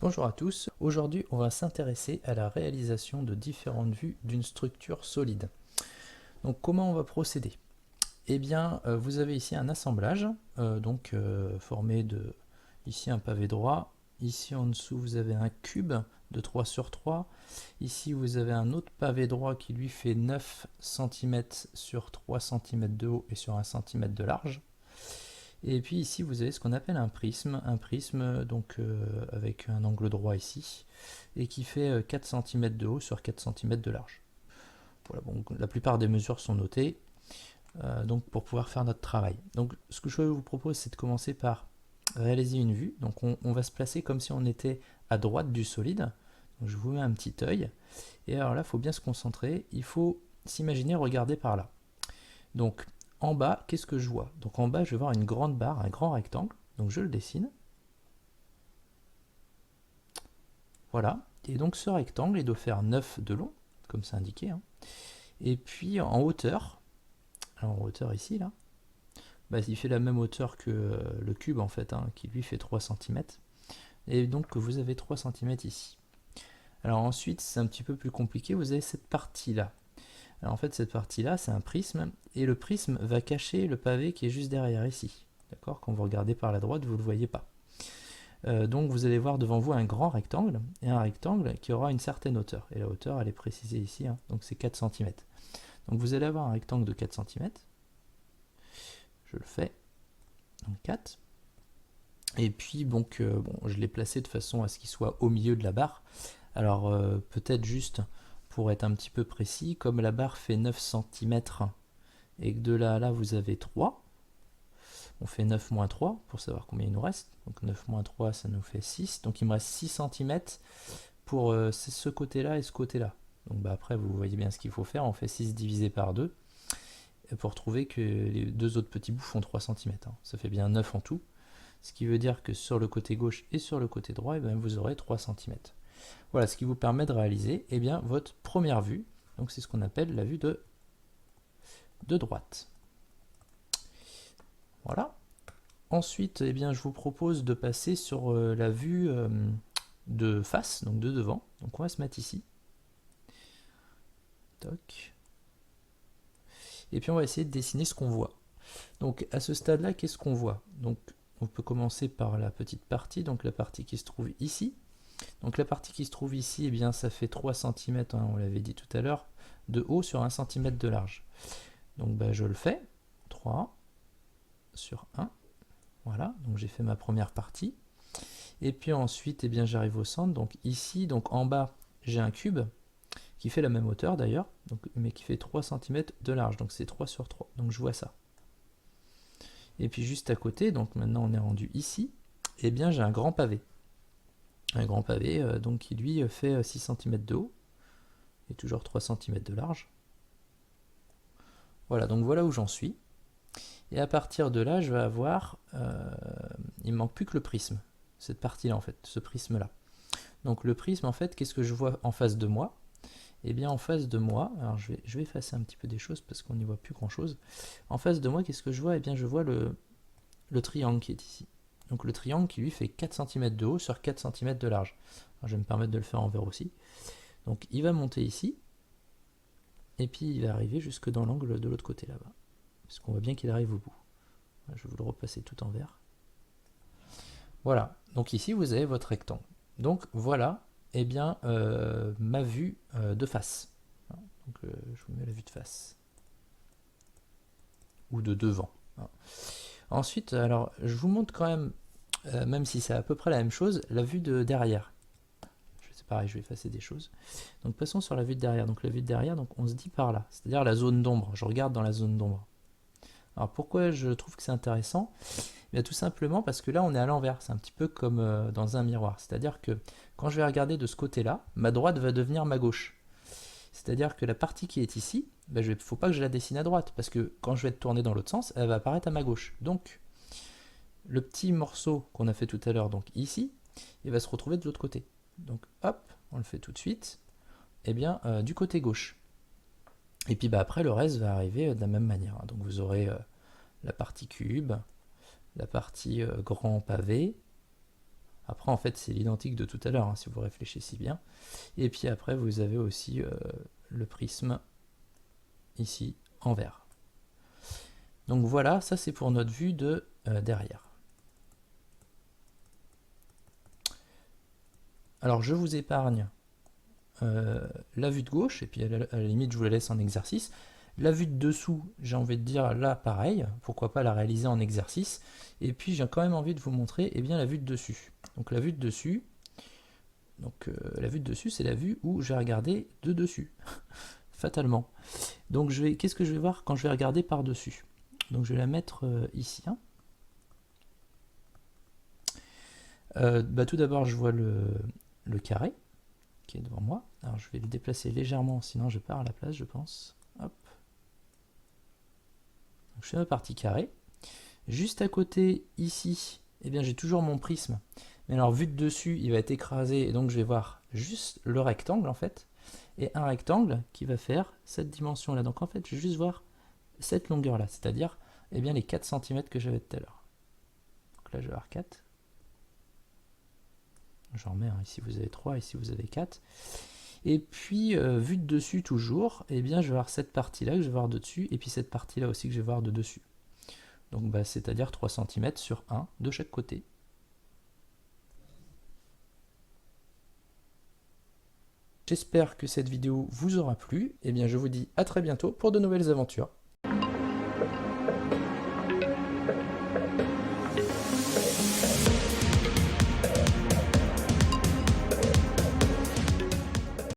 Bonjour à tous, aujourd'hui on va s'intéresser à la réalisation de différentes vues d'une structure solide. Donc comment on va procéder? Eh bien vous avez ici un assemblage, formé de ici un pavé droit, ici en dessous vous avez un cube de 3 sur 3, ici vous avez un autre pavé droit qui lui fait 9 cm sur 3 cm de haut et sur 1 cm de large. Et puis ici vous avez ce qu'on appelle un prisme avec un angle droit ici, et qui fait 4 cm de haut sur 4 cm de large. Voilà, bon, la plupart des mesures sont notées donc pour pouvoir faire notre travail. Donc ce que je vous propose, c'est de commencer par réaliser une vue. Donc on va se placer comme si on était à droite du solide. Donc, je vous mets un petit œil, et alors là il faut bien se concentrer, il faut s'imaginer regarder par là. Donc en bas, qu'est-ce que je vois? Donc en bas, je vais voir une grande barre, un grand rectangle. Donc je le dessine. Voilà. Et donc ce rectangle, il doit faire 9 de long, comme c'est indiqué. Et puis en hauteur, alors en hauteur ici, là, il fait la même hauteur que le cube en fait, qui lui fait 3 cm. Et donc vous avez 3 cm ici. Alors ensuite, c'est un petit peu plus compliqué, vous avez cette partie-là. Alors en fait, cette partie-là, c'est un prisme, et le prisme va cacher le pavé qui est juste derrière ici. D'accord? Quand vous regardez par la droite, vous ne le voyez pas. Donc vous allez voir devant vous un grand rectangle, et un rectangle qui aura une certaine hauteur. Et la hauteur, elle est précisée ici, donc c'est 4 cm. Donc vous allez avoir un rectangle de 4 cm. Je le fais. Donc 4. Et puis, je l'ai placé de façon à ce qu'il soit au milieu de la barre. Alors peut-être juste pour être un petit peu précis, comme la barre fait 9 cm et que de là à là vous avez 3, on fait 9 moins 3 pour savoir combien il nous reste. Donc 9 moins 3, ça nous fait 6. Donc il me reste 6 cm pour ce côté-là et ce côté-là. Donc après, vous voyez bien ce qu'il faut faire. On fait 6 divisé par 2 pour trouver que les deux autres petits bouts font 3 cm. Ça fait bien 9 en tout. Ce qui veut dire que sur le côté gauche et sur le côté droit, vous aurez 3 cm. Voilà ce qui vous permet de réaliser votre première vue. Donc c'est ce qu'on appelle la vue de droite. Voilà. Ensuite, je vous propose de passer sur la vue de face, donc de devant. Donc on va se mettre ici. Toc. Et puis on va essayer de dessiner ce qu'on voit. Donc à ce stade-là, qu'est-ce qu'on voit? Donc on peut commencer par la petite partie, donc la partie qui se trouve ici. Donc la partie qui se trouve ici, ça fait 3 cm, on l'avait dit tout à l'heure, de haut sur 1 cm de large. Donc je le fais, 3 sur 1. Voilà, donc j'ai fait ma première partie. Et puis ensuite, j'arrive au centre. Donc ici, donc en bas, j'ai un cube qui fait la même hauteur d'ailleurs, mais qui fait 3 cm de large. Donc c'est 3 sur 3. Donc je vois ça. Et puis juste à côté, donc maintenant on est rendu ici, j'ai un grand pavé. Un grand pavé qui lui fait 6 cm de haut et toujours 3 cm de large. Voilà, donc voilà où j'en suis. Et à partir de là, je vais avoir, il me manque plus que le prisme, cette partie-là en fait, ce prisme-là. Donc le prisme en fait, qu'est-ce que je vois en face de moi? En face de moi, alors je vais effacer un petit peu des choses parce qu'on n'y voit plus grand-chose. En face de moi, qu'est-ce que je vois? Je vois le triangle qui est ici. Donc le triangle qui lui fait 4 cm de haut sur 4 cm de large. Alors, je vais me permettre de le faire en vert aussi. Donc il va monter ici, et puis il va arriver jusque dans l'angle de l'autre côté là-bas. Parce qu'on voit bien qu'il arrive au bout. Je vais vous le repasser tout en vert. Voilà, donc ici vous avez votre rectangle. Donc voilà, ma vue de face. Donc je vous mets la vue de face. Ou de devant. Ensuite, alors je vous montre quand même si c'est à peu près la même chose, la vue de derrière. C'est pareil, je vais effacer des choses. Donc passons sur la vue de derrière. Donc la vue de derrière, donc on se dit par là, c'est-à-dire la zone d'ombre. Je regarde dans la zone d'ombre. Alors pourquoi je trouve que c'est intéressant? Tout simplement parce que là on est à l'envers, c'est un petit peu comme dans un miroir. C'est-à-dire que quand je vais regarder de ce côté-là, ma droite va devenir ma gauche. C'est-à-dire que la partie qui est ici, il ne faut pas que je la dessine à droite, parce que quand je vais être tourné dans l'autre sens, elle va apparaître à ma gauche. Donc, le petit morceau qu'on a fait tout à l'heure, donc ici, il va se retrouver de l'autre côté. Donc, hop, on le fait tout de suite, du côté gauche. Et puis après, le reste va arriver de la même manière. Donc, vous aurez la partie cube, la partie grand pavé, Après, en fait, c'est l'identique de tout à l'heure, hein, si vous réfléchissez bien. Et puis après, vous avez aussi le prisme ici en vert. Donc voilà, ça c'est pour notre vue de derrière. Alors je vous épargne la vue de gauche, et puis à la limite je vous la laisse en exercice. La vue de dessous, j'ai envie de dire là pareil, pourquoi pas la réaliser en exercice. Et puis j'ai quand même envie de vous montrer la vue de dessus. Donc la vue de dessus, c'est la vue où je vais regarder de dessus, fatalement. Donc qu'est-ce que je vais voir quand je vais regarder par-dessus? Donc je vais la mettre ici. Hein. Tout d'abord je vois le carré qui est devant moi. Alors je vais le déplacer légèrement, sinon je pars à la place, je pense. Hop. Donc, je fais ma partie carrée. Juste à côté, ici, eh bien j'ai toujours mon prisme. Mais alors vu de dessus, il va être écrasé, et donc je vais voir juste le rectangle en fait. Et un rectangle qui va faire cette dimension-là. Donc en fait, je vais juste voir cette longueur-là, c'est-à-dire les 4 cm que j'avais tout à l'heure. Donc là, je vais avoir 4. J'en remets, ici vous avez 3, ici vous avez 4. Et puis, vu de dessus toujours, je vais voir cette partie-là que je vais voir de dessus, et puis cette partie-là aussi que je vais voir de dessus. Donc, c'est-à-dire 3 cm sur 1 de chaque côté. J'espère que cette vidéo vous aura plu. Je vous dis à très bientôt pour de nouvelles aventures.